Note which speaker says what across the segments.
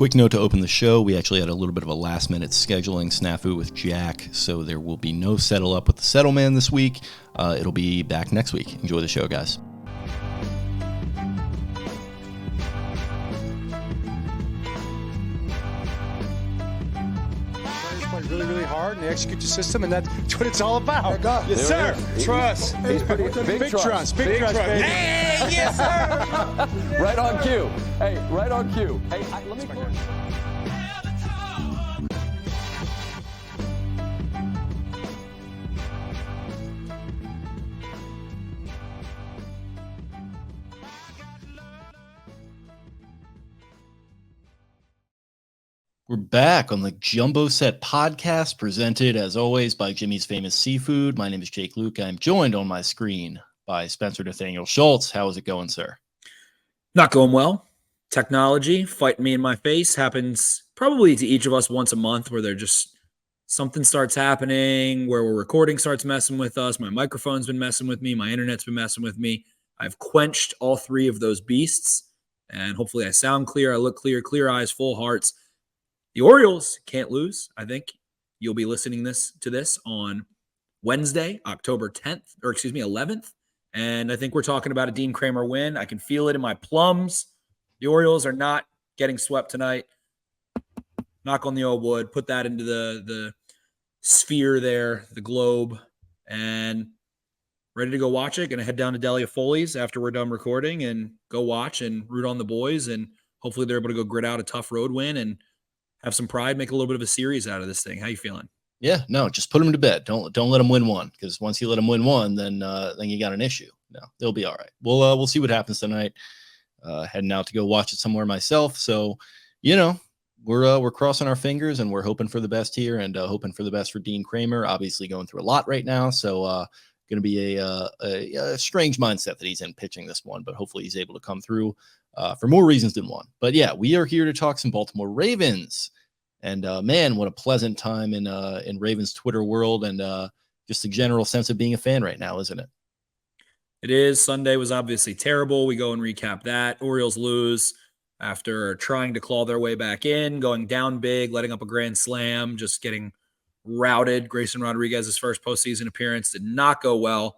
Speaker 1: Quick note to open the show. We actually had a little bit of a last-minute scheduling snafu with Jack, so there will be no settle up with the Settle Man this week. It'll be back next week. Enjoy the show, guys.
Speaker 2: Really, really hard, and they execute the system, and that's what it's all about.
Speaker 3: Yes, sir.
Speaker 2: Trust.
Speaker 3: He's pretty big trust.
Speaker 2: Big trust, baby.
Speaker 3: Hey, yes, sir. Right on cue. Hey, right on cue. Hey, let me.
Speaker 1: We're back on the Jumbo Set podcast, presented as always by Jimmy's Famous Seafood. My name is Jake Louque. I'm joined on my screen by Spencer Nathaniel Schultz. How is it going, sir?
Speaker 4: Not going well. Technology fighting me in my face happens probably to each of us once a month, where they're just something starts happening, where we're recording starts messing with us. My microphone's been messing with me. My internet's been messing with me. I've quenched all three of those beasts, and hopefully I sound clear. I look clear, clear eyes, full hearts. The Orioles can't lose. I think you'll be listening to this on Wednesday, October 11th. And I think we're talking about a Dean Kramer win. I can feel it in my plums. The Orioles are not getting swept tonight. Knock on the old wood. Put that into the sphere there, the globe, and ready to go watch it. Going to head down to Delia Foley's after we're done recording and go watch and root on the boys. And hopefully they're able to go grit out a tough road win and have some pride, make a little bit of a series out of this thing. How you feeling?
Speaker 1: Yeah, no, just put them to bed. Don't let them win one, because once you let them win one, then you got an issue. No, they'll be all right. We'll see what happens tonight. Heading out to go watch it somewhere myself. So, we're crossing our fingers and we're hoping for the best here, and hoping for the best for Dean Kramer. Obviously going through a lot right now, so going to be a strange mindset that he's in pitching this one, but hopefully he's able to come through for more reasons than one. But yeah, we are here to talk some Baltimore Ravens. And man, what a pleasant time in Ravens Twitter world, and just a general sense of being a fan right now, isn't it?
Speaker 4: It is. Sunday was obviously terrible. We go and recap that. Orioles lose after trying to claw their way back in, going down big, letting up a grand slam, just getting routed. Grayson Rodriguez's first postseason appearance did not go well.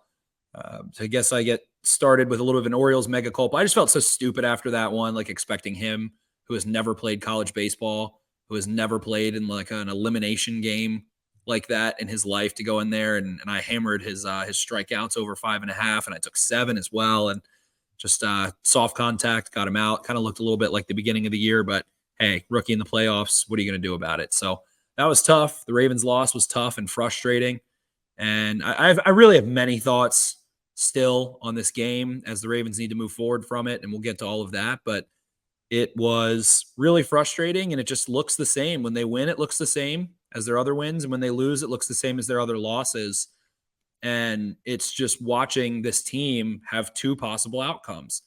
Speaker 4: So I guess I get started with a little bit of an Orioles mega culpa. I just felt so stupid after that one, like expecting him, who has never played college baseball, who has never played in like an elimination game like that in his life, to go in there. And I hammered his strikeouts over 5.5, and I took 7 as well. And just soft contact, got him out. Kind of looked a little bit like the beginning of the year, but hey, rookie in the playoffs, what are you going to do about it? So that was tough. The Ravens loss was tough and frustrating. And I really have many thoughts still on this game, as the Ravens need to move forward from it, and we'll get to all of that. But it was really frustrating, and it just looks the same. When they win, it looks the same as their other wins, and when they lose, it looks the same as their other losses. And it's just watching this team have two possible outcomes.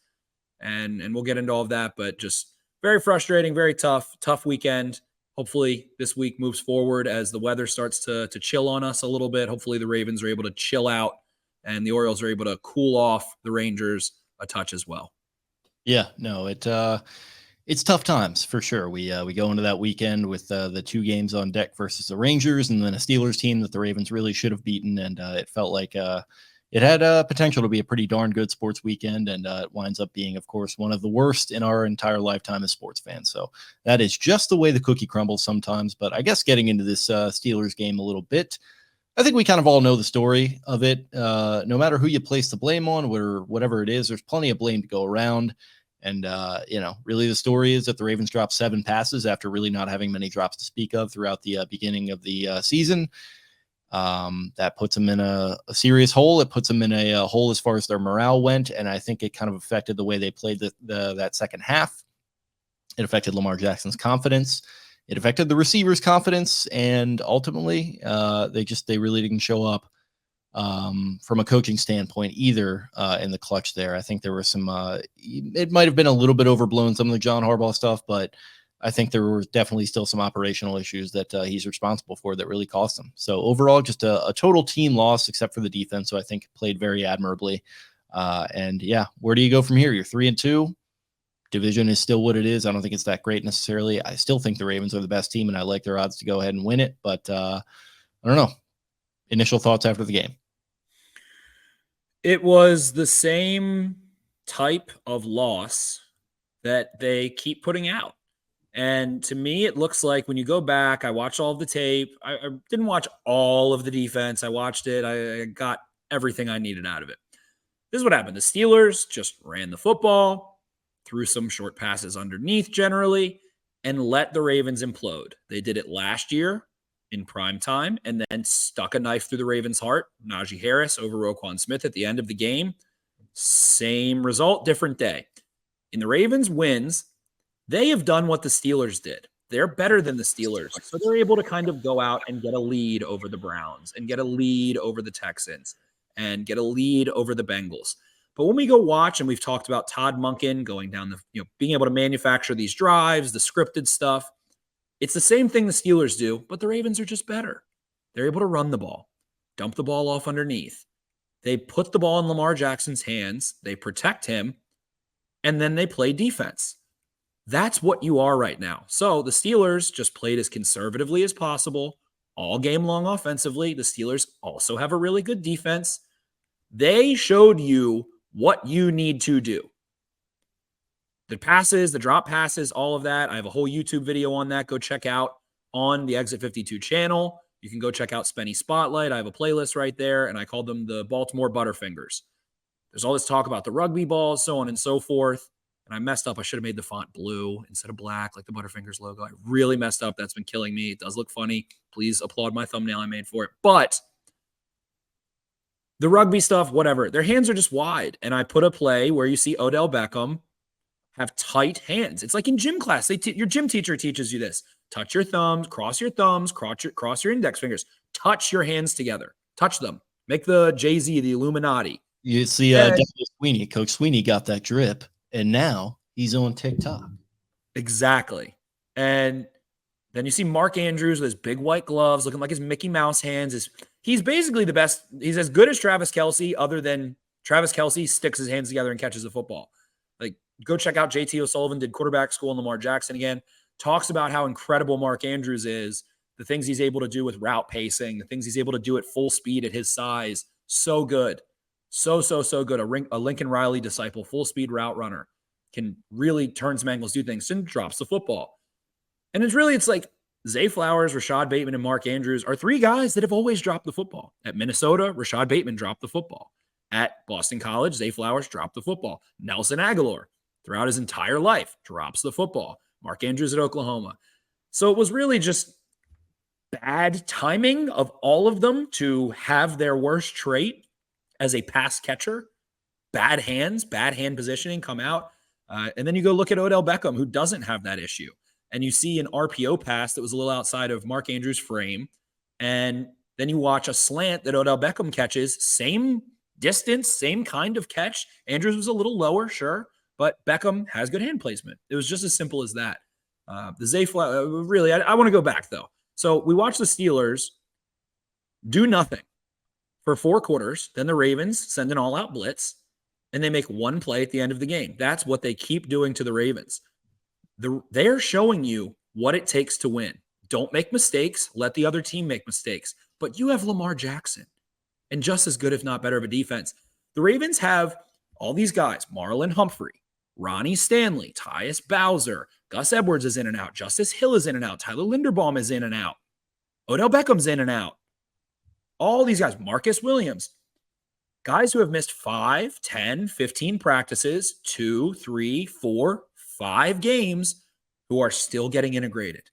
Speaker 4: And we'll get into all of that, but just very frustrating, very tough weekend. Hopefully this week moves forward as the weather starts to chill on us a little bit. Hopefully the Ravens are able to chill out, and the Orioles are able to cool off the Rangers a touch as well.
Speaker 1: Yeah, no, it's tough times for sure. We go into that weekend with the 2 games on deck versus the Rangers, and then a Steelers team that the Ravens really should have beaten. And it felt like it had potential to be a pretty darn good sports weekend. And it winds up being, of course, one of the worst in our entire lifetime as sports fans. So that is just the way the cookie crumbles sometimes. But I guess getting into this Steelers game a little bit, I think we kind of all know the story of it. No matter who you place the blame on, or whatever it is, there's plenty of blame to go around. And, really the story is that the Ravens dropped 7 passes after really not having many drops to speak of throughout the beginning of the season. That puts them in a serious hole. It puts them in a hole as far as their morale went. And I think it kind of affected the way they played that second half. It affected Lamar Jackson's confidence. It affected the receivers' confidence. And ultimately, they really didn't show up from a coaching standpoint either in the clutch there. I think there were some, it might have been a little bit overblown, some of the John Harbaugh stuff, but I think there were definitely still some operational issues that he's responsible for that really cost him. So overall, just a total team loss, except for the defense, who I think played very admirably. And yeah, where do you go from here? You're 3-2. division is still what it is. I don't think it's that great necessarily. I still think the Ravens are the best team, and I like their odds to go ahead and win it. But I don't know. Initial thoughts after the game.
Speaker 4: It was the same type of loss that they keep putting out. And to me, it looks like when you go back, I watched all of the tape. I didn't watch all of the defense. I watched it. I got everything I needed out of it. This is what happened. The Steelers just ran the football, threw some short passes underneath generally, and let the Ravens implode. They did it last year in prime time and then stuck a knife through the Ravens' heart. Najee Harris over Roquan Smith at the end of the game. Same result, different day. In the Ravens' wins, they have done what the Steelers did. They're better than the Steelers. So they're able to kind of go out and get a lead over the Browns and get a lead over the Texans and get a lead over the Bengals. But when we go watch, and we've talked about Todd Monken going down being able to manufacture these drives, the scripted stuff, it's the same thing the Steelers do, but the Ravens are just better. They're able to run the ball, dump the ball off underneath. They put the ball in Lamar Jackson's hands. They protect him, and then they play defense. That's what you are right now. So the Steelers just played as conservatively as possible all game long offensively. The Steelers also have a really good defense. They showed you what you need to do. The passes, the drop passes, all of that. I have a whole YouTube video on that. Go check out on the Exit 52 channel. You can go check out Spenny Spotlight. I have a playlist right there, and I called them the Baltimore Butterfingers. There's all this talk about the rugby balls, so on and so forth. And I messed up. I should have made the font blue instead of black, like the Butterfingers logo. I really messed up. That's been killing me. It does look funny. Please applaud my thumbnail I made for it. But the rugby stuff, whatever, their hands are just wide. And I put a play where you see Odell Beckham have tight hands. It's like in gym class. Your gym teacher teaches you this. Touch your thumbs, cross your index fingers. Touch your hands together. Touch them. Make the Jay-Z, the Illuminati.
Speaker 1: You see Daniel Sweeney. Coach Sweeney got that drip, and now he's on TikTok.
Speaker 4: Exactly. And then you see Mark Andrews with his big white gloves looking like his Mickey Mouse hands. He's basically the best. He's as good as Travis Kelce, other than Travis Kelce sticks his hands together and catches the football. Like, go check out JT O'Sullivan, did quarterback school in Lamar Jackson again. Talks about how incredible Mark Andrews is, the things he's able to do with route pacing, the things he's able to do at full speed at his size. So good. So good. A Lincoln Riley disciple, full speed route runner, can really turn some angles, do things, and drops the football. And it's like Zay Flowers, Rashad Bateman, and Mark Andrews are three guys that have always dropped the football. At Minnesota, Rashad Bateman dropped the football. At Boston College, Zay Flowers dropped the football. Nelson Aguilar, throughout his entire life, drops the football. Mark Andrews at Oklahoma. So it was really just bad timing of all of them to have their worst trait as a pass catcher. Bad hands, bad hand positioning come out. And then you go look at Odell Beckham, who doesn't have that issue. And you see an RPO pass that was a little outside of Mark Andrews' frame. And then you watch a slant that Odell Beckham catches, same distance, same kind of catch. Andrews was a little lower, sure, but Beckham has good hand placement. It was just as simple as that. The Zay Flower, really, I want to go back, though. So we watched the Steelers do nothing for 4 quarters. Then the Ravens send an all-out blitz, and they make one play at the end of the game. That's what they keep doing to the Ravens. They're showing you what it takes to win. Don't make mistakes. Let the other team make mistakes. But you have Lamar Jackson and just as good, if not better, of a defense. The Ravens have all these guys, Marlon Humphrey, Ronnie Stanley, Tyus Bowser, Gus Edwards is in and out, Justice Hill is in and out, Tyler Linderbaum is in and out, Odell Beckham's in and out. All these guys, Marcus Williams, guys who have missed 5, 10, 15 practices, 2, 3, 4, 5 games, who are still getting integrated.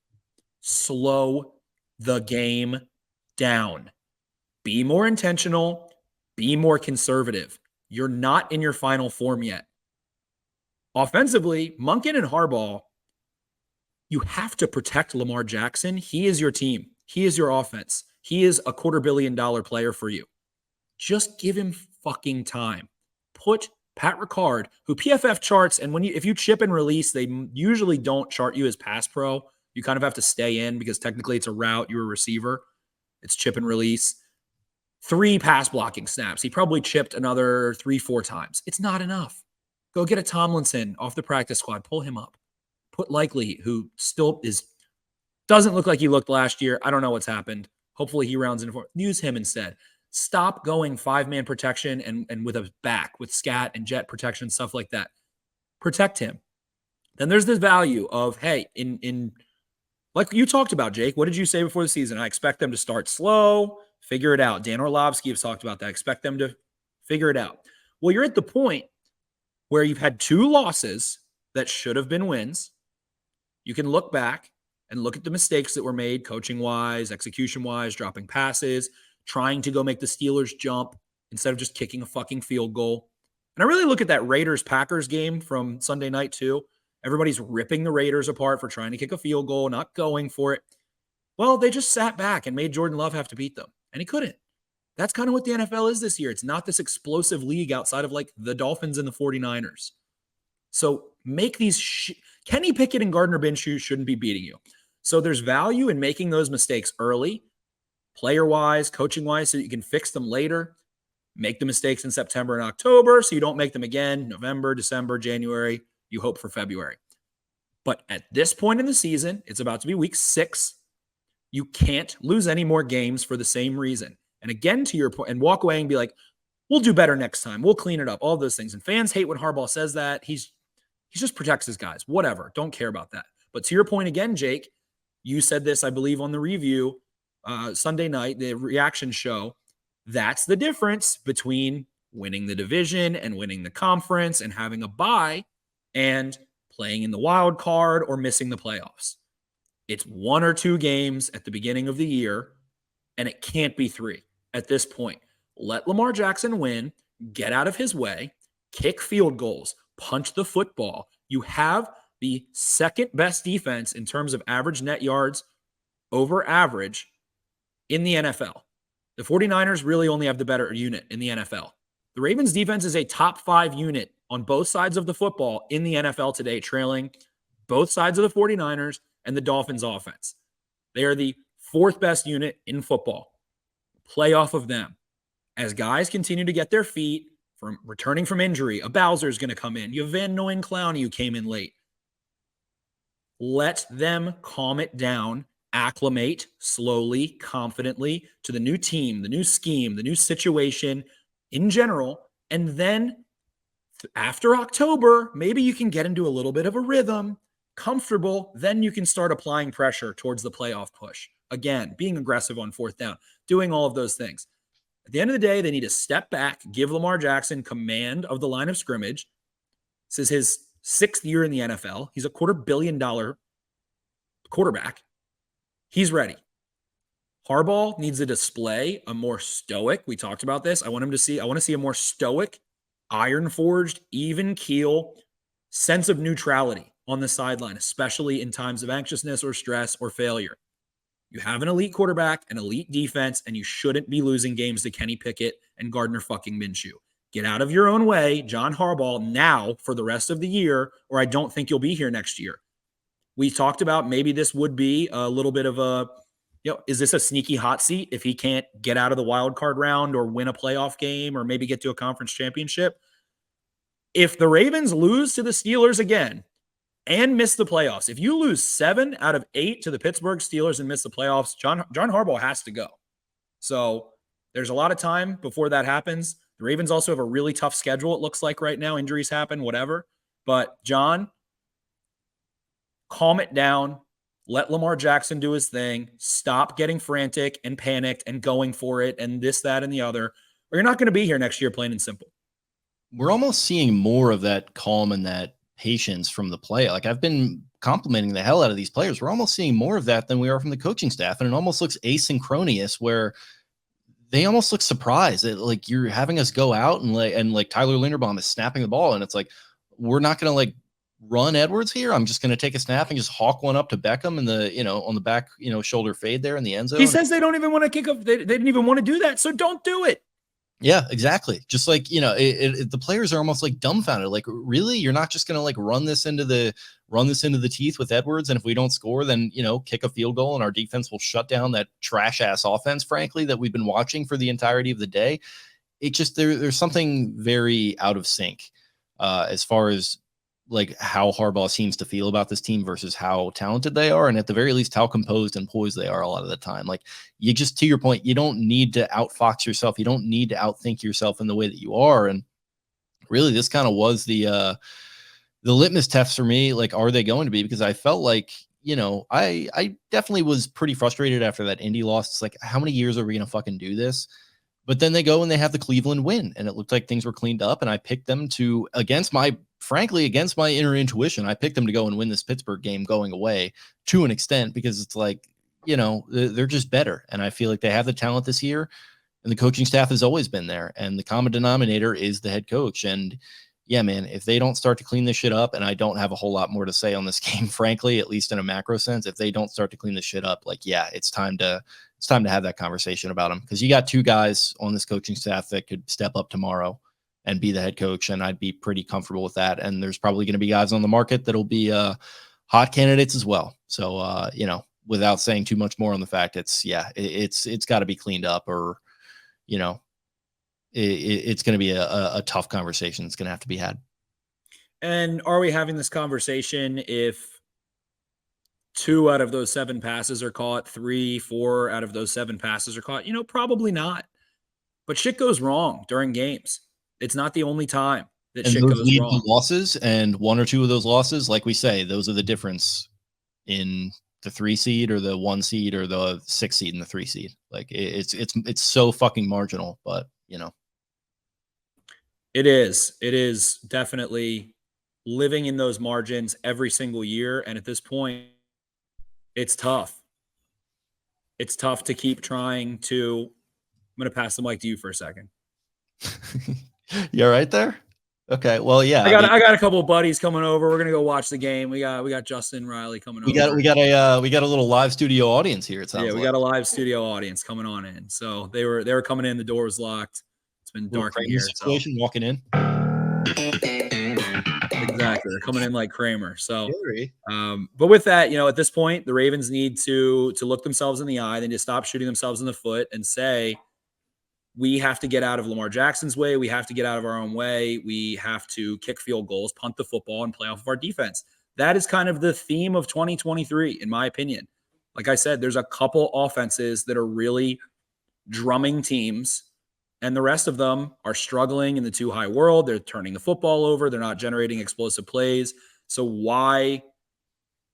Speaker 4: Slow the game down. Be more intentional. Be more conservative. You're not in your final form yet. Offensively, Monken and Harbaugh, you have to protect Lamar Jackson. He is your team. He is your offense. He is a $250 million player for you. Just give him fucking time. Put Pat Ricard, who PFF charts, and if you chip and release, they usually don't chart you as pass pro. You kind of have to stay in because technically it's a route. You're a receiver. It's chip and release. 3 pass blocking snaps. He probably chipped another 3-4 times. It's not enough. Go get a Tomlinson off the practice squad. Pull him up. Put Likely, who still doesn't look like he looked last year. I don't know what's happened. Hopefully he rounds in for. Use him instead. Stop going 5-man protection and with a back, with scat and jet protection, stuff like that. Protect him. Then there's this value of, hey, in like you talked about, Jake, what did you say before the season? I expect them to start slow, figure it out. Dan Orlovsky has talked about that. I expect them to figure it out. Well, you're at the point where you've had 2 losses that should have been wins. You can look back and look at the mistakes that were made coaching-wise, execution-wise, dropping passes, trying to go make the Steelers jump instead of just kicking a fucking field goal. And I really look at that Raiders-Packers game from Sunday night too. Everybody's ripping the Raiders apart for trying to kick a field goal, not going for it. Well, they just sat back and made Jordan Love have to beat them, and he couldn't. That's kind of what the NFL is this year. It's not this explosive league outside of like the Dolphins and the 49ers. So make these Kenny Pickett and Gardner Minshew shouldn't be beating you. So there's value in making those mistakes early, player-wise, coaching-wise, so that you can fix them later. Make the mistakes in September and October so you don't make them again, November, December, January. You hope for February. But at this point in the season, it's about to be week 6. You can't lose any more games for the same reason. And again, to your point, and walk away and be like, we'll do better next time. We'll clean it up. All those things. And fans hate when Harbaugh says that. He just protects his guys. Whatever. Don't care about that. But to your point again, Jake, you said this, I believe, on the review Sunday night, the reaction show. That's the difference between winning the division and winning the conference and having a bye and playing in the wild card or missing the playoffs. It's 1 or 2 games at the beginning of the year, and it can't be 3 at this point. Let Lamar Jackson win, get out of his way, kick field goals, punch the football. You have the second best defense in terms of average net yards over average in the NFL. The 49ers really only have the better unit in the NFL. The Ravens defense is a top 5 unit on both sides of the football in the NFL today, trailing both sides of the 49ers and the Dolphins offense. They are the 4th best unit in football. Play off of them. As guys continue to get their feet from returning from injury, a Bowser's going to come in. You have Van Noy and Clowney who came in late. Let them calm it down, acclimate slowly, confidently to the new team, the new scheme, the new situation in general. And then after October, maybe you can get into a little bit of a rhythm, comfortable. Then you can start applying pressure towards the playoff push. Again, being aggressive on 4th down, doing all of those things. At the end of the day, they need to step back, give Lamar Jackson command of the line of scrimmage. This is his 6th year in the NFL. He's a $250 million quarterback. He's ready. Harbaugh needs to display a more stoic. We talked about this. I want to see a more stoic, iron-forged, even keel sense of neutrality on the sideline, especially in times of anxiousness or stress or failure. You have an elite quarterback, an elite defense, and you shouldn't be losing games to Kenny Pickett and Gardner fucking Minshew. Get out of your own way, John Harbaugh, now for the rest of the year, or I don't think you'll be here next year. We talked about maybe this would be a little bit of a, is this a sneaky hot seat if he can't get out of the wild card round or win a playoff game or maybe get to a conference championship? If the Ravens lose to the Steelers again and miss the playoffs, if you lose 7 out of 8 to the Pittsburgh Steelers and miss the playoffs, John Harbaugh has to go. So there's a lot of time before that happens. The Ravens also have a really tough schedule, it looks like right now. Injuries happen, whatever. But John, calm it down. Let Lamar Jackson do his thing. Stop getting frantic and panicked and going for it and this, that, and the other. Or you're not going to be here next year, plain and simple.
Speaker 1: We're almost seeing more of that calm and that patience from the play. Like, I've been complimenting the hell out of these players. We're almost seeing more of that than we are from the coaching staff. And it almost looks asynchronous where they almost look surprised that, like, you're having us go out and like Tyler Linderbaum is snapping the ball. And it's like, we're not going to like run Edwards here. I'm just going to take a snap and just hawk one up to Beckham in the, on the back, shoulder fade there in the end zone.
Speaker 4: He says they don't even want to kick up. They didn't even want to do that. So don't do it.
Speaker 1: Yeah, exactly. Just like, the players are almost like dumbfounded. Like, really? You're not just going to like run this into the teeth with Edwards. And if we don't score, then, kick a field goal and our defense will shut down that trash ass offense, frankly, that we've been watching for the entirety of the day. It just, there's something very out of sync as far as like how Harbaugh seems to feel about this team versus how talented they are, and at the very least how composed and poised they are a lot of the time. Like, you just, to your point, you don't need to outfox yourself, you don't need to outthink yourself in the way that you are. And really, this kind of was the litmus test for me. Like, are they going to be? Because I felt like, I definitely was pretty frustrated after that Indy loss. It's like, how many years are we gonna fucking do this? But then they go and they have the Cleveland win, and it looked like things were cleaned up. And I picked them to, against my inner intuition, I picked them to go and win this Pittsburgh game going away to an extent, because it's like, they're just better. And I feel like they have the talent this year, and the coaching staff has always been there. And the common denominator is the head coach. And yeah, man, if they don't start to clean this shit up, and I don't have a whole lot more to say on this game, frankly, at least in a macro sense, if they don't start to clean this shit up, like, yeah, it's time to have that conversation about them, because you got two guys on this coaching staff that could step up tomorrow and be the head coach, and I'd be pretty comfortable with that. And there's probably going to be guys on the market that'll be hot candidates as well. So, without saying too much more on the fact, it's got to be cleaned up, or, it's going to be a tough conversation. It's going to have to be had.
Speaker 4: And are we having this conversation if 2 out of those 7 passes are caught, 3, 4 out of those 7 passes are caught? Probably not. But shit goes wrong during games. It's not the only time that shit goes wrong.
Speaker 1: Losses, and 1 or 2 of those losses, like we say, those are the difference in the 3 seed or the 1 seed or the 6 seed and the 3 seed. Like, it's so fucking marginal, but
Speaker 4: It is definitely living in those margins every single year. And at this point, it's tough. It's tough to keep trying to. I'm going to pass the mic to you for a second.
Speaker 1: You're right there. Okay. Well, yeah.
Speaker 4: I got a couple of buddies coming over. We're going to go watch the game. We got Justin Riley coming over.
Speaker 1: We got a little live studio audience here. It sounds
Speaker 4: we got a live studio audience coming on in. So they were coming in. The door was locked. It's been dark in here.
Speaker 1: Situation walking in.
Speaker 4: Exactly. They're coming in like Kramer. So, but with that, at this point, the Ravens need to look themselves in the eye. They need to stop shooting themselves in the foot and say, we have to get out of Lamar Jackson's way. We have to get out of our own way. We have to kick field goals, punt the football, and play off of our defense. That is kind of the theme of 2023, in my opinion. Like I said, there's a couple offenses that are really drumming teams, and the rest of them are struggling in the too high world. They're turning the football over. They're not generating explosive plays. So why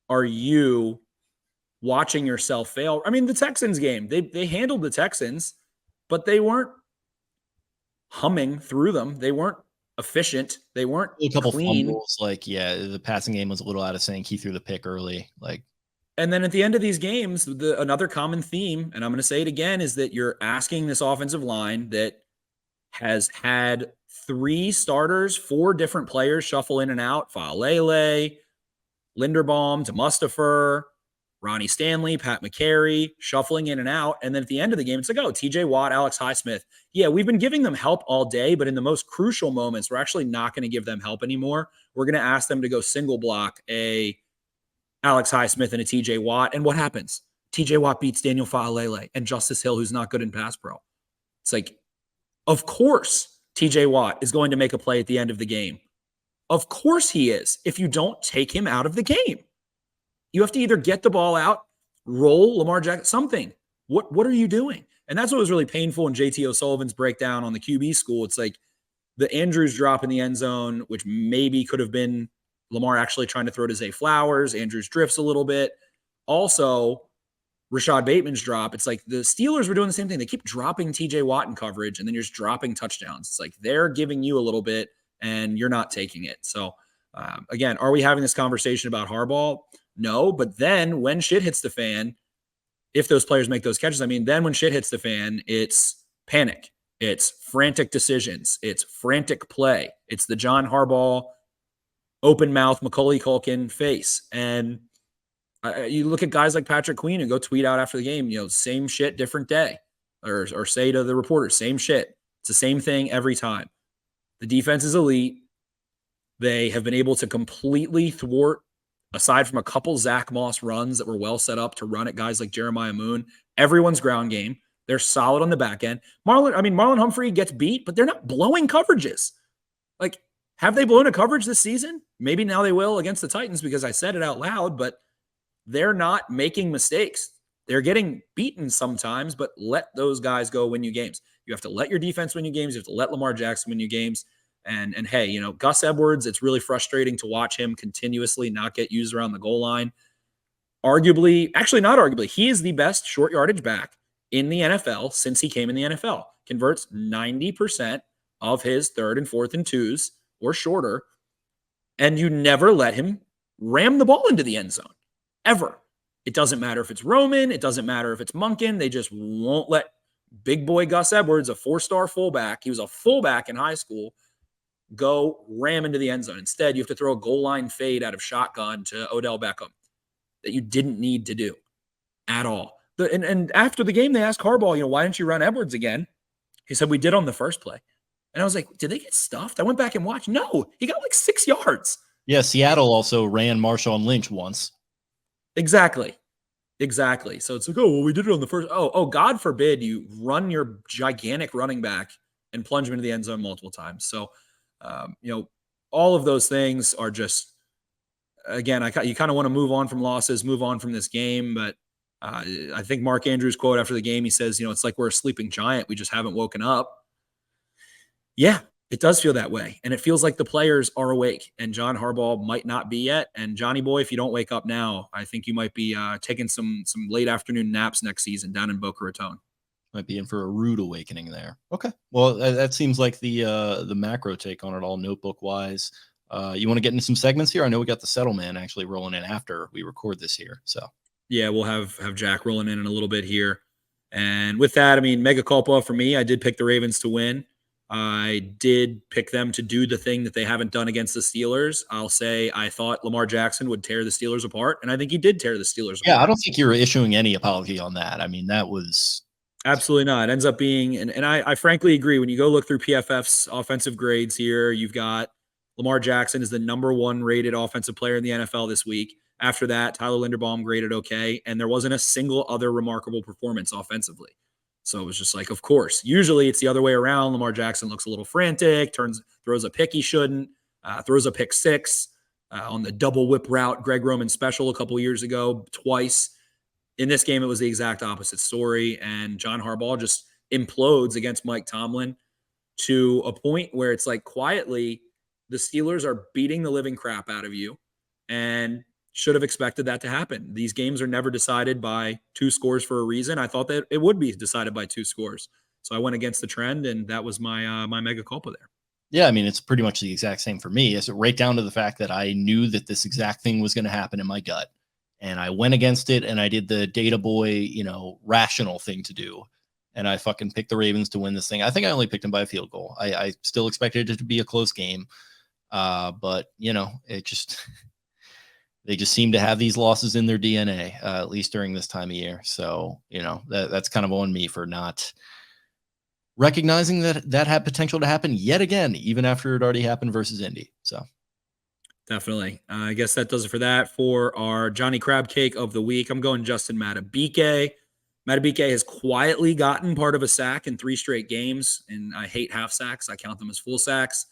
Speaker 4: are you watching yourself fail? I mean, the Texans game, they handled the Texans, but they weren't humming through them. They weren't efficient. They weren't
Speaker 1: a couple
Speaker 4: clean.
Speaker 1: Fumbles. Like, yeah, the passing game was a little out of sync. He threw the pick early. Like,
Speaker 4: and then at the end of these games, another common theme, and I'm going to say it again, is that you're asking this offensive line that has had 3 starters, 4 different players shuffle in and out: Faalele, Linderbaum, DeMustafer, Ronnie Stanley, Pat McCary, shuffling in and out. And then at the end of the game, it's like, oh, TJ Watt, Alex Highsmith. Yeah, we've been giving them help all day, but in the most crucial moments, we're actually not going to give them help anymore. We're going to ask them to go single block a Alex Highsmith and a TJ Watt. And what happens? TJ Watt beats Daniel Faalele and Justice Hill, who's not good in pass pro. It's like, of course, TJ Watt is going to make a play at the end of the game. Of course he is, if you don't take him out of the game. You have to either get the ball out, roll Lamar Jackson, something. What are you doing? And that's what was really painful in JT O'Sullivan's breakdown on the QB school. It's like the Andrews drop in the end zone, which maybe could have been Lamar actually trying to throw to Zay Flowers. Andrews drifts a little bit. Also, Rashad Bateman's drop. It's like the Steelers were doing the same thing. They keep dropping TJ Watt in coverage, and then you're just dropping touchdowns. It's like they're giving you a little bit, and you're not taking it. So, again, are we having this conversation about Harbaugh? No, but then when shit hits the fan, if those players make those catches, then when shit hits the fan, it's panic. It's frantic decisions. It's frantic play. It's the John Harbaugh open mouth Macaulay Culkin face. And you look at guys like Patrick Queen and go tweet out after the game, same shit, different day, or say to the reporter, same shit. It's the same thing every time. The defense is elite. They have been able to completely thwart, aside from a couple Zach Moss runs that were well set up to run at guys like Jeremiah Moon, everyone's ground game. They're solid on the back end. Marlon Humphrey gets beat, but they're not blowing coverages. Like, Have they blown a coverage this season? Maybe now they will against the Titans because I said it out loud, but they're not making mistakes. They're getting beaten sometimes, but let those guys go win you games. You have to let your defense win you games. You have to let Lamar Jackson win you games. And hey, you know, Gus Edwards, it's really frustrating to watch him continuously not get used around the goal line. Arguably, actually not arguably, he is the best short yardage back in the NFL since he came in the NFL. Converts 90% of his 3rd and 4th and 2s or shorter, and you never let him ram the ball into the end zone, ever. It doesn't matter if it's Roman. It doesn't matter if it's Monken. They just won't let big boy Gus Edwards, a 4-star fullback, he was a fullback in high school, go ram into the end zone. Instead, you have to throw a goal line fade out of shotgun to Odell Beckham that you didn't need to do at all. And after the game, they asked Harbaugh, you know, why didn't you run Edwards again? He said, we did on the first play. And I was like, did they get stuffed? I went back and watched. No, he got like 6 yards.
Speaker 1: Yeah, Seattle also ran Marshawn Lynch once.
Speaker 4: Exactly. So it's like, oh, well, we did it on the first. Oh, God forbid you run your gigantic running back and plunge him into the end zone multiple times. So, you know, all of those things are just, again, you kind of want to move on from losses, move on from this game. But I think Mark Andrews' quote after the game, he says, you know, it's like we're a sleeping giant. We just haven't woken up. Yeah, it does feel that way. And it feels like the players are awake and John Harbaugh might not be yet. And Johnny boy, if you don't wake up now, I think you might be taking some late afternoon naps next season down in Boca Raton.
Speaker 1: Might be in for a rude awakening there. Okay. Well, that seems like the macro take on it all, notebook wise. You want to get into some segments here? I know we got the Settleman actually rolling in after we record this here. So
Speaker 4: yeah, we'll have Jack rolling in a little bit here. And with that, I mean, Mega Culpa for me, I did pick the Ravens to win. I did pick them to do the thing that they haven't done against the Steelers. I'll say I thought Lamar Jackson would tear the Steelers apart, and I think he did tear the Steelers apart.
Speaker 1: Yeah, I don't think you're issuing any apology on that. I mean, that was...
Speaker 4: Absolutely not. It ends up being, and I frankly agree, when you go look through PFF's offensive grades here, you've got Lamar Jackson is the #1 rated offensive player in the NFL this week. After that, Tyler Linderbaum graded okay, and there wasn't a single other remarkable performance offensively. So it was just like, of course, usually it's the other way around. Lamar Jackson looks a little frantic, throws a pick he shouldn't, throws a pick 6 on the double whip route Greg Roman special a couple years ago, twice. In this game, it was the exact opposite story, and John Harbaugh just implodes against Mike Tomlin to a point where it's like quietly the Steelers are beating the living crap out of you and should have expected that to happen. These games are never decided by 2 scores for a reason. I thought that it would be decided by 2 scores. So I went against the trend, and that was my my Mega Culpa there.
Speaker 1: Yeah, I mean, it's pretty much the exact same for me. It's right down to the fact that I knew that this exact thing was going to happen in my gut. And I went against it, and I did the data boy, you know, rational thing to do. And I fucking picked the Ravens to win this thing. I think I only picked them by a field goal. I still expected it to be a close game. But, you know, it just... They just seem to have these losses in their DNA, at least during this time of year. So, you know, that's kind of on me for not recognizing that had potential to happen yet again, even after it already happened versus Indy. So
Speaker 4: definitely. I guess that does it for that. For our Johnny Crabcake of the week, I'm going Justin Madubuike. Madubuike has quietly gotten part of a sack in 3 straight games, and I hate half sacks. I count them as full sacks.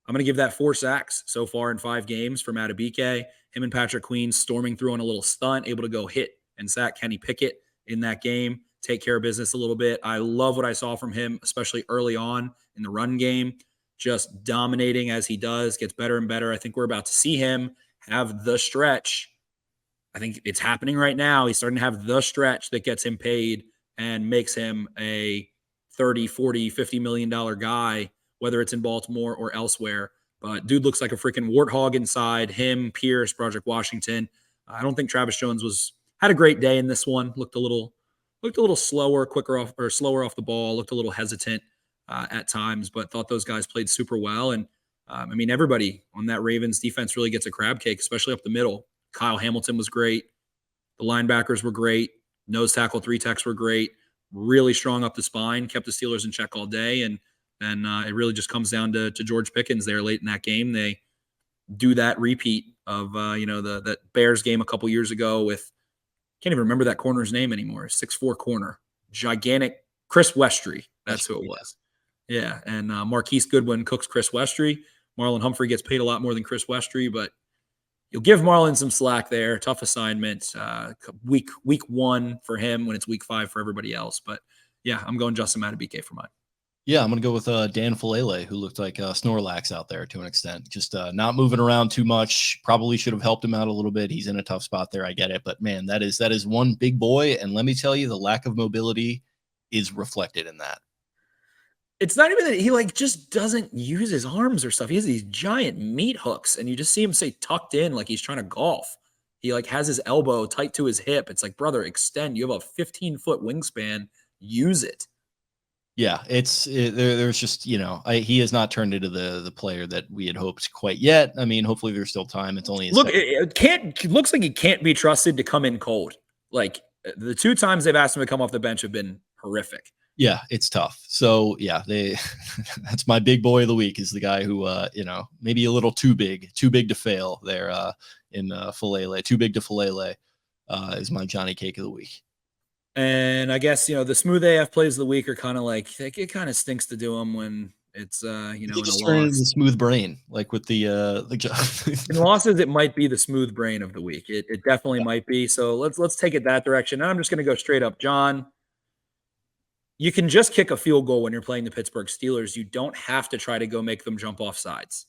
Speaker 4: I'm going to give that 4 sacks so far in 5 games for Madubuike. Him and Patrick Queen storming through on a little stunt, able to go hit and sack Kenny Pickett in that game, take care of business a little bit. I love what I saw from him, especially early on in the run game, just dominating as he does, gets better and better. I think we're about to see him have the stretch. I think it's happening right now. He's starting to have the stretch that gets him paid and makes him a $30, $40, $50 million guy, whether it's in Baltimore or elsewhere. But dude looks like a freaking warthog inside. Him, Pierce, Broderick Washington. I don't think Travis Jones had a great day in this one. Looked a little slower, slower off the ball. Looked a little hesitant at times, but thought those guys played super well. And I mean, everybody on that Ravens defense really gets a crab cake, especially up the middle. Kyle Hamilton was great. The linebackers were great. Nose tackle, 3 techs were great. Really strong up the spine. Kept the Steelers in check all day. And it really just comes down to George Pickens there late in that game. They do that repeat of, that Bears game a couple years ago with, can't even remember that corner's name anymore. 6'4" corner, gigantic Chris Westry. That's who it was. Yeah. And Marquise Goodwin cooks Chris Westry. Marlon Humphrey gets paid a lot more than Chris Westry, but you'll give Marlon some slack there. Tough assignment. Week 1 for him when it's week 5 for everybody else. But yeah, I'm going Justin Madubuike for mine.
Speaker 1: Yeah, I'm going to go with Dan Falele, who looked like Snorlax out there to an extent. Just not moving around too much. Probably should have helped him out a little bit. He's in a tough spot there. I get it. But, man, that is one big boy. And let me tell you, the lack of mobility is reflected in that.
Speaker 4: It's not even that he just doesn't use his arms or stuff. He has these giant meat hooks, and you just see him say tucked in like he's trying to golf. He has his elbow tight to his hip. It's like, brother, extend. You have a 15-foot wingspan. Use it.
Speaker 1: Yeah, there's just, he has not turned into the player that we had hoped quite yet. I mean, hopefully there's still time. It's only
Speaker 4: it looks like he can't be trusted to come in cold. Like the 2 times they've asked him to come off the bench have been horrific.
Speaker 1: Yeah, it's tough. So yeah, that's my big boy of the week is the guy who maybe a little too big to fail there in Falele. Too big to Falele is my Johnnycake of the week.
Speaker 4: And I guess, the smooth AF plays of the week are kind of like, it kind of stinks to do them when it's, in a
Speaker 1: just turn into the smooth brain, like with the
Speaker 4: in losses, it might be the smooth brain of the week. It definitely might be. So let's take it that direction. And I'm just going to go straight up, John. You can just kick a field goal when you're playing the Pittsburgh Steelers. You don't have to try to go make them jump off sides.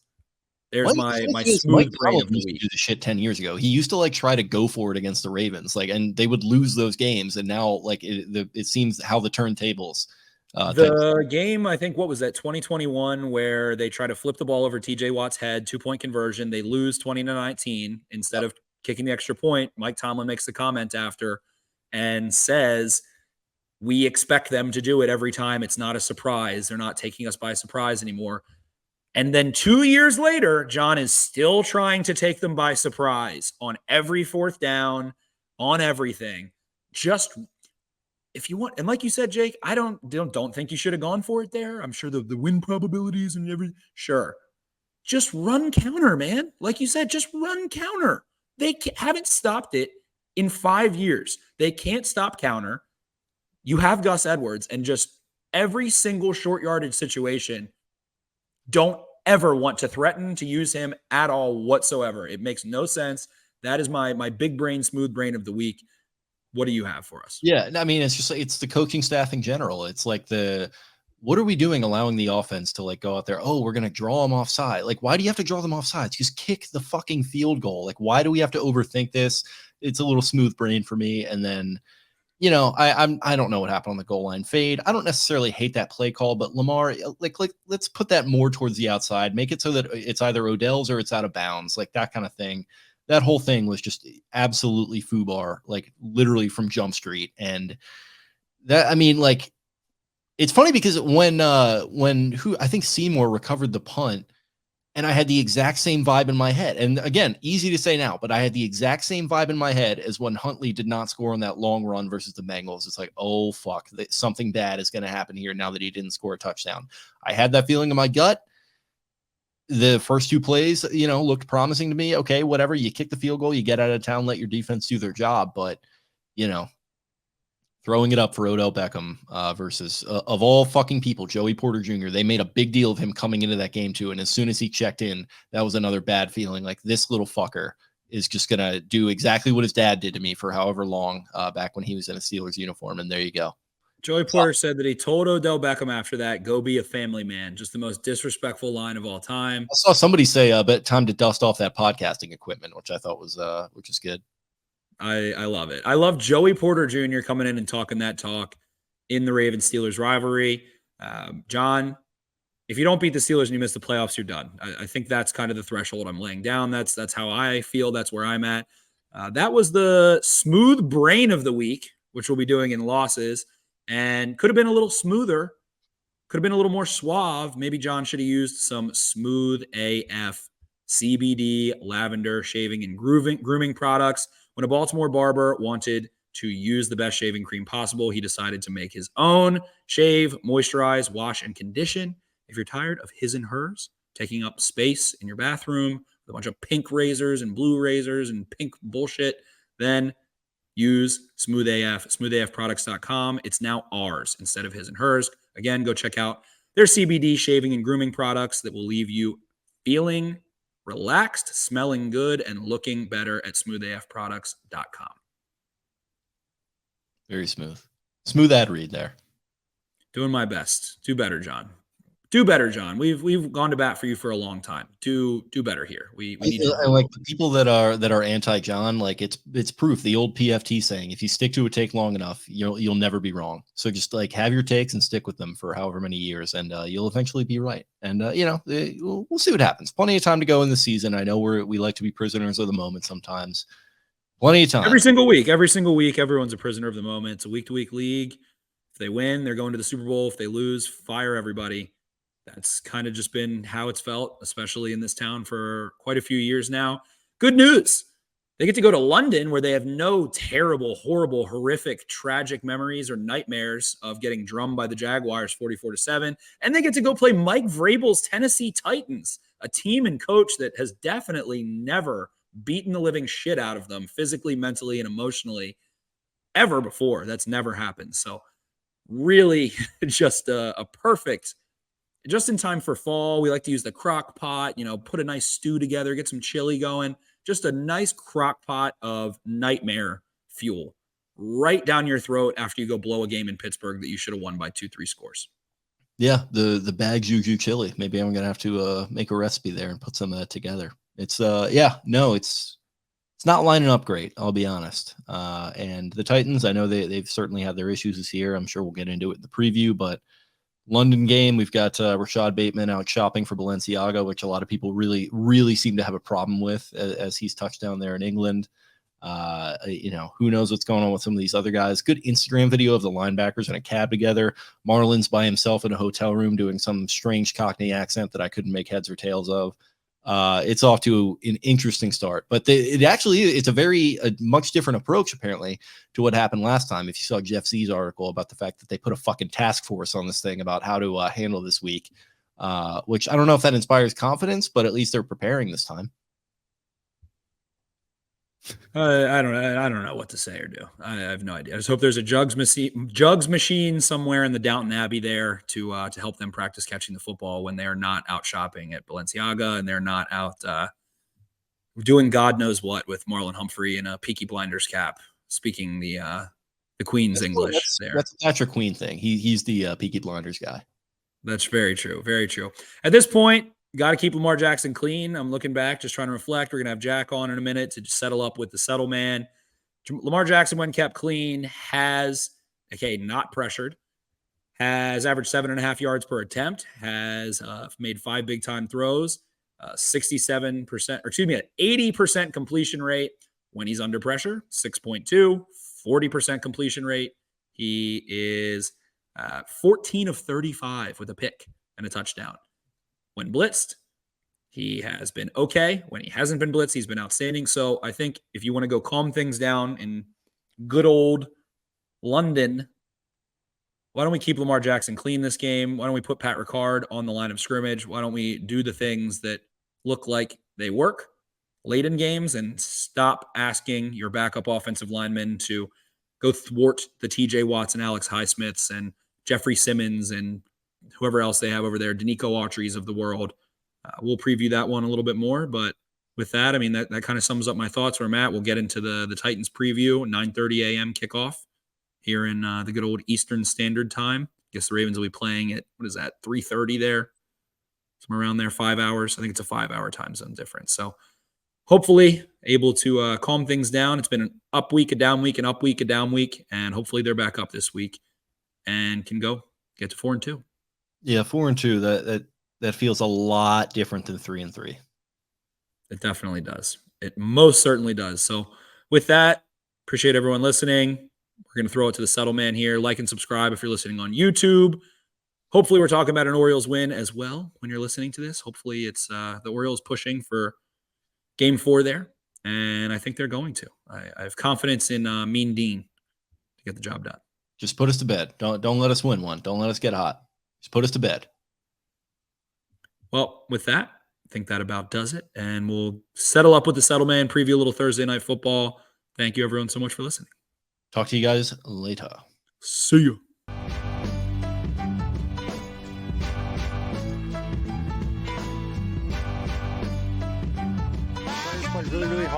Speaker 4: There's my smooth brain of the week.
Speaker 1: Do the shit 10 years ago. He used to try to go for it against the Ravens, and they would lose those games. And now it seems how the turntables.
Speaker 4: The game, I think, what was that, 2021, where they try to flip the ball over TJ Watt's head, 2-point conversion. They lose 20-19 instead of kicking the extra point. Mike Tomlin makes the comment after and says, we expect them to do it every time. It's not a surprise. They're not taking us by surprise anymore. And then 2 years later, John is still trying to take them by surprise on every 4th down, on everything. Just if you want, and like you said, Jake, I don't think you should have gone for it there. I'm sure the win probabilities and everything. Sure. Just run counter, man. Like you said, just run counter. They haven't stopped it in 5 years. They can't stop counter. You have Gus Edwards, and just every single short yardage situation, don't ever want to threaten to use him at all whatsoever. It makes no sense. That is my big brain, smooth brain of the week. What do you have for us?
Speaker 1: Yeah, I mean, it's the coaching staff in general. It's like what are we doing allowing the offense to go out there? Oh, we're going to draw them offside. Why do you have to draw them offside? Just kick the fucking field goal. Why do we have to overthink this? It's a little smooth brain for me. And then, I don't know what happened on the goal line fade. I don't necessarily hate that play call, but Lamar, let's put that more towards the outside. Make it so that it's either Odell's or it's out of bounds, that kind of thing. That whole thing was just absolutely foobar, literally from Jump Street. And that, I mean, it's funny because when I think Seymour recovered the punt, and I had the exact same vibe in my head. And again, easy to say now, but I had the exact same vibe in my head as when Huntley did not score on that long run versus the Bengals. It's like, oh, fuck, something bad is going to happen here now that he didn't score a touchdown. I had that feeling in my gut. The first 2 plays, looked promising to me. Okay, whatever. You kick the field goal, you get out of town, let your defense do their job. But, throwing it up for Odell Beckham versus, of all fucking people, Joey Porter Jr. They made a big deal of him coming into that game too. And as soon as he checked in, that was another bad feeling. This little fucker is just going to do exactly what his dad did to me for however long back when he was in a Steelers uniform. And there you go.
Speaker 4: Joey Porter said that he told Odell Beckham after that, go be a family man. Just the most disrespectful line of all time.
Speaker 1: I saw somebody say, but time to dust off that podcasting equipment, which I thought was, which is good.
Speaker 4: I love it. I love Joey Porter Jr. coming in and talking that talk in the Ravens-Steelers rivalry. John, if you don't beat the Steelers and you miss the playoffs, you're done. I think that's kind of the threshold I'm laying down. That's how I feel. That's where I'm at. That was the smooth brain of the week, which we'll be doing in losses, and could have been a little smoother, could have been a little more suave. Maybe John should have used some Smooth AF CBD, lavender, shaving, and grooming products. When a Baltimore barber wanted to use the best shaving cream possible, he decided to make his own. Shave, moisturize, wash, and condition. If you're tired of his and hers taking up space in your bathroom with a bunch of pink razors and blue razors and pink bullshit, then use Smooth AF, smoothafproducts.com. It's now ours instead of his and hers. Again, go check out their CBD shaving and grooming products that will leave you feeling relaxed, smelling good, and looking better at smoothafproducts.com.
Speaker 1: Very smooth. Smooth ad read there.
Speaker 4: Doing my best. Do better, John. Do better, John. We've gone to bat for you for a long time. Do better here. We need to.
Speaker 1: I like the people that are anti-John. Like it's proof. The old PFT saying, if you stick to a take long enough, you'll never be wrong. So just like have your takes and stick with them for however many years, and you'll eventually be right. And we'll see what happens. Plenty of time to go in the season. I know we like to be prisoners of the moment sometimes. Plenty of time.
Speaker 4: Every single week, everyone's a prisoner of the moment. It's a week-to-week league. If they win, they're going to the Super Bowl. If they lose, fire everybody. That's kind of just been how it's felt, especially in this town for quite a few years now. Good news. They get to go to London, where they have no terrible, horrible, horrific, tragic memories or nightmares of getting drummed by the Jaguars 44-7. And they get to go play Mike Vrabel's Tennessee Titans, a team and coach that has definitely never beaten the living shit out of them physically, mentally, and emotionally ever before. That's never happened. So really just a perfect, just in time for fall. We like to use the crock pot, put a nice stew together, get some chili going. Just a nice crock pot of nightmare fuel right down your throat after you go blow a game in Pittsburgh that you should have won by 2-3 scores.
Speaker 1: Yeah, the bag juju chili. Maybe I'm gonna have to make a recipe there and put some of that together. It's it's not lining up great, I'll be honest. And the Titans, I know they've certainly had their issues this year. I'm sure we'll get into it in the preview, but London game, we've got Rashad Bateman out shopping for Balenciaga, which a lot of people really, really seem to have a problem with as he's touched down there in England. Who knows what's going on with some of these other guys. Good Instagram video of the linebackers in a cab together. Marlon's by himself in a hotel room doing some strange Cockney accent that I couldn't make heads or tails of. It's off to an interesting start, but it's a much different approach apparently to what happened last time. If you saw Jeff Z's article about the fact that they put a fucking task force on this thing about how to handle this week, which I don't know if that inspires confidence, but at least they're preparing this time.
Speaker 4: I don't know what to say or do. I have no idea. I just hope there's a jugs machine somewhere in the Downton Abbey there to help them practice catching the football when they are not out shopping at Balenciaga and they're not out doing God knows what with Marlon Humphrey in a Peaky Blinders cap, speaking the Queen's English.
Speaker 1: That's a Patrick Queen thing. He's the Peaky Blinders guy.
Speaker 4: That's very true. Very true. At this point, got to keep Lamar Jackson clean. I'm looking back, just trying to reflect. We're going to have Jack on in a minute to just settle up with the settle man. Lamar Jackson, when kept clean, has, not pressured, has averaged 7.5 yards per attempt, has made 5 big-time throws, 80% completion rate when he's under pressure, 6.2, 40% completion rate. He is 14 of 35 with a pick and a touchdown. When blitzed, he has been okay. When he hasn't been blitzed, he's been outstanding. So I think if you want to go calm things down in good old London, why don't we keep Lamar Jackson clean this game? Why don't we put Pat Ricard on the line of scrimmage? Why don't we do the things that look like they work late in games and stop asking your backup offensive linemen to go thwart the TJ Watts and Alex Highsmiths and Jeffrey Simmons and whoever else they have over there, Danico Autry's of the world. We'll preview that one a little bit more. But with that, I mean, that kind of sums up my thoughts where I'm at. We'll get into the Titans preview, 9:30 a.m. kickoff here in the good old Eastern Standard Time. I guess the Ravens will be playing at, 3:30 there? Somewhere around there, 5 hours. I think it's a 5-hour time zone difference. So hopefully able to calm things down. It's been an up week, a down week, an up week, a down week. And hopefully they're back up this week and can get to 4-2.
Speaker 1: Yeah, 4-2. That feels a lot different than 3-3.
Speaker 4: It definitely does. It most certainly does. So with that, appreciate everyone listening. We're going to throw it to the settle man here. Like and subscribe if you're listening on YouTube. Hopefully we're talking about an Orioles win as well when you're listening to this. Hopefully it's the Orioles pushing for Game 4 there, and I think they're going to. I have confidence in Mean Dean to get the job done.
Speaker 1: Just put us to bed. Don't let us win one. Don't let us get hot. Just put us to bed.
Speaker 4: Well, with that, I think that about does it. And we'll settle up with the Settleman, preview a little Thursday Night Football. Thank you, everyone, so much for listening.
Speaker 1: Talk to you guys later.
Speaker 4: See you.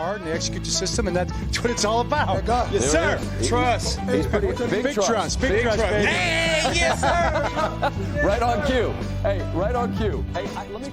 Speaker 2: hard and they execute the system, and that's what it's all about. Yes,
Speaker 3: There
Speaker 2: sir.
Speaker 3: it is.
Speaker 2: Trust.
Speaker 3: He's pretty big trust.
Speaker 2: Big trust, baby.
Speaker 4: Hey, yes, sir.
Speaker 3: Right on cue. Hey, right on cue. Hey, let me.